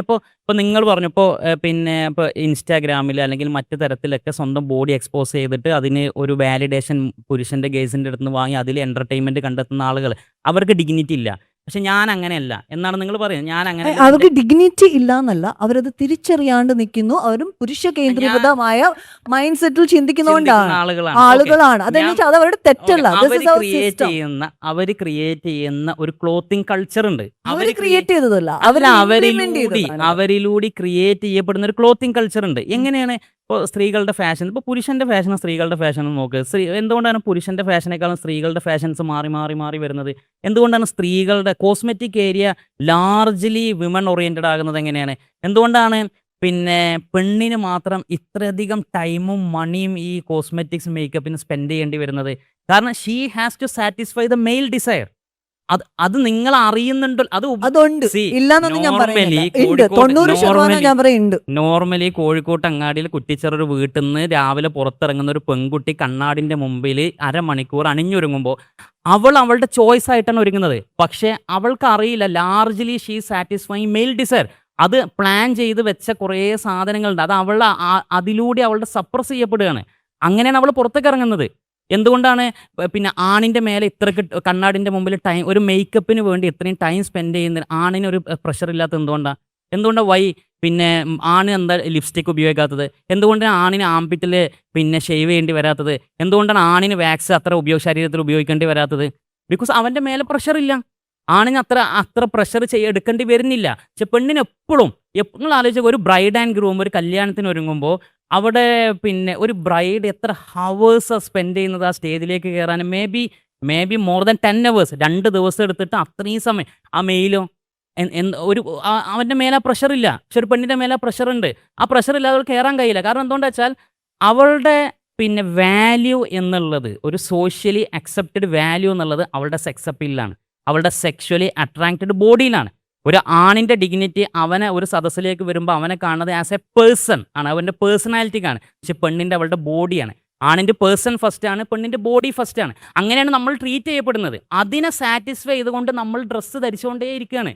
ഇപ്പൊ നിങ്ങൾ പറഞ്ഞപ്പോൾ പിന്നെ ഇപ്പോൾ ഇൻസ്റ്റാഗ്രാമിൽ അല്ലെങ്കിൽ മറ്റു തരത്തിലൊക്കെ സ്വന്തം ബോഡി എക്സ്പോസ് ചെയ്തിട്ട് അതിന് ഒരു വാലിഡേഷൻ പുരുഷന്റെ ഗേസിന്റെ അടുത്ത് നിന്ന് വാങ്ങി അതിൽ എന്റർടൈൻമെന്റ് കണ്ടെത്തുന്ന ആളുകൾ അവർക്ക് ഡിഗ്നിറ്റി ഇല്ല. പക്ഷെ ഞാൻ അങ്ങനെയല്ല എന്നാണ് നിങ്ങൾ പറയുന്നത്. ഞാൻ അങ്ങനെയല്ല. അവർക്ക് ഡിഗ്നിറ്റി ഇല്ലാന്നല്ല, അവരത് തിരിച്ചറിയാണ്ട് നിൽക്കുന്നു. അവരും പുരുഷ കേന്ദ്രീകൃതമായ മൈൻഡ് സെറ്റിൽ ചിന്തിക്കുന്നതുകൊണ്ടാണ് ആളുകളാണ്. അതെന്ന് അത് അവരുടെ തെറ്റല്ല. അവര് ക്രിയേറ്റ് ചെയ്യുന്ന ഒരു ക്ലോത്തിങ് കൾച്ചർ ഉണ്ട്. അവര് ക്രിയേറ്റ് ചെയ്തതല്ല, അവരിലൂടെ ക്രിയേറ്റ് ചെയ്യപ്പെടുന്ന ഒരു ക്ലോത്തിങ് കൾച്ചർ ഉണ്ട്. എങ്ങനെയാണ് ഇപ്പോൾ സ്ത്രീകളുടെ ഫാഷൻ, ഇപ്പോൾ പുരുഷന്റെ ഫാഷനും സ്ത്രീകളുടെ ഫാഷനും നോക്ക്. എന്തുകൊണ്ടാണ് പുരുഷന്റെ ഫാഷനേക്കാളും സ്ത്രീകളുടെ ഫാഷൻസ് മാറി മാറി മാറി വരുന്നത്? എന്തുകൊണ്ടാണ് സ്ത്രീകളുടെ cosmetic area largely women oriented ആകുന്നത്? എങ്ങനെയാണ്? എന്തുകൊണ്ടാണ് പിന്നെ പെണ്ണിന് മാത്രം ഇത്രയധികം ടൈമും മണിയും ഈ കോസ്മെറ്റിക്സ് മേക്കപ്പിന് സ്പെൻഡ് ചെയ്യേണ്ടി വരുന്നത്? കാരണം she has to satisfy the male desire. അത് നിങ്ങൾ അറിയുന്നുണ്ടോ? അതുണ്ട്, ഇല്ലാന്നൊന്നും ഞാൻ പറയുന്നില്ല. 90% ഞാൻ പറയുന്നുണ്ട്. നോർമലി കോഴിക്കോട്ട് അങ്ങാടിയിൽ കുറ്റിച്ചെറൊരു വീട്ടിൽ നിന്ന് രാവിലെ പുറത്തിറങ്ങുന്ന ഒരു പെൺകുട്ടി കണ്ണാടിന്റെ മുമ്പിൽ അരമണിക്കൂർ അണിഞ്ഞൊരുങ്ങുമ്പോൾ അവളുടെ ചോയ്സ് ആയിട്ടാണ് ഒരുങ്ങുന്നത്. പക്ഷെ അവൾക്ക് അറിയില്ല largely she satisfying male desire. അത് പ്ലാൻ ചെയ്ത് വെച്ച കുറേ സാധനങ്ങളുണ്ട്. അത് അതിലൂടെ അവളുടെ സപ്രസ് ചെയ്യപ്പെടുകയാണ്. അങ്ങനെയാണ് അവൾ പുറത്തേക്ക് ഇറങ്ങുന്നത്. എന്തുകൊണ്ടാണ് പിന്നെ ആണിൻ്റെ മേലെ ഇത്രക്ക് കണ്ണാടിൻ്റെ മുമ്പിൽ ഒരു മേക്കപ്പിന് വേണ്ടി ഇത്രയും ടൈം സ്പെൻഡ് ചെയ്യുന്ന ആണിന് ഒരു പ്രഷർ ഇല്ലാത്തത് എന്തുകൊണ്ടാണ് പിന്നെ ആണ് എന്താ ലിപ്സ്റ്റിക് ഉപയോഗിക്കാത്തത്? എന്തുകൊണ്ടാണ് ആണിന് ആംപിറ്റിൽ പിന്നെ ഷേവ് ചെയ്യേണ്ടി വരാത്തത്? എന്തുകൊണ്ടാണ് ആണിന് വാക്സ് അത്ര ശരീരത്തിൽ ഉപയോഗിക്കേണ്ടി വരാത്തത്? ബിക്കോസ് അവൻ്റെ മേലെ പ്രഷർ ഇല്ല. ആണിന് അത്ര പ്രഷർ എടുക്കേണ്ടി വരുന്നില്ല. പക്ഷെ പെണ്ണിന് എപ്പോഴും നിങ്ങൾ ആലോചിച്ച ഒരു ബ്രൈഡ് ആൻഡ് ഗ്രൂം ഒരു കല്യാണത്തിന് ഒരുങ്ങുമ്പോൾ അവിടെ പിന്നെ ഒരു ബ്രൈഡ് എത്ര ഹവേഴ്സ് സ്പെൻഡ് ചെയ്യുന്നത് ആ സ്റ്റേജിലേക്ക് കയറാൻ? May be more than 10 hours, 2 ദിവസം എടുത്തിട്ട് അത്രയും സമയം. ആ മെയിലോ അവൻ്റെ മേലെ പ്രഷർ ഇല്ല. പക്ഷെ ഒരു പെണ്ണിൻ്റെ മേലെ പ്രഷർ ഉണ്ട്. ആ പ്രഷർ ഇല്ലാതെ അവൾ കയറാൻ കഴിയില്ല. കാരണം എന്തുകൊണ്ടാ വെച്ചാൽ അവളുടെ പിന്നെ വാല്യൂ എന്നുള്ളത്, ഒരു സോഷ്യലി അക്സെപ്റ്റഡ് വാല്യൂ എന്നുള്ളത് അവളുടെ സെക്സ് അപ്പീലിലാണ്, അവളുടെ സെക്ഷുവലി അട്രാക്റ്റഡ് ബോഡിയിലാണ്. ഒരു ആണിൻ്റെ ഡിഗ്നിറ്റി അവനെ ഒരു സദസ്സിലേക്ക് വരുമ്പോൾ അവനെ കാണുന്നത് ആസ് എ പേഴ്സൺ ആണ്, അവൻ്റെ പേഴ്സണാലിറ്റിക്കാണ്. പക്ഷെ പെണ്ണിൻ്റെ അവളുടെ ബോഡിയാണ്. ആണിൻ്റെ പേഴ്സൺ ഫസ്റ്റ് ആണ്, പെണ്ണിൻ്റെ ബോഡി ഫസ്റ്റ് ആണ്. അങ്ങനെയാണ് നമ്മൾ ട്രീറ്റ് ചെയ്യപ്പെടുന്നത്. അതിനെ സാറ്റിസ്ഫൈ ചെയ്തുകൊണ്ട് നമ്മൾ ഡ്രസ്സ് ധരിച്ചുകൊണ്ടേ ഇരിക്കുകയാണ്.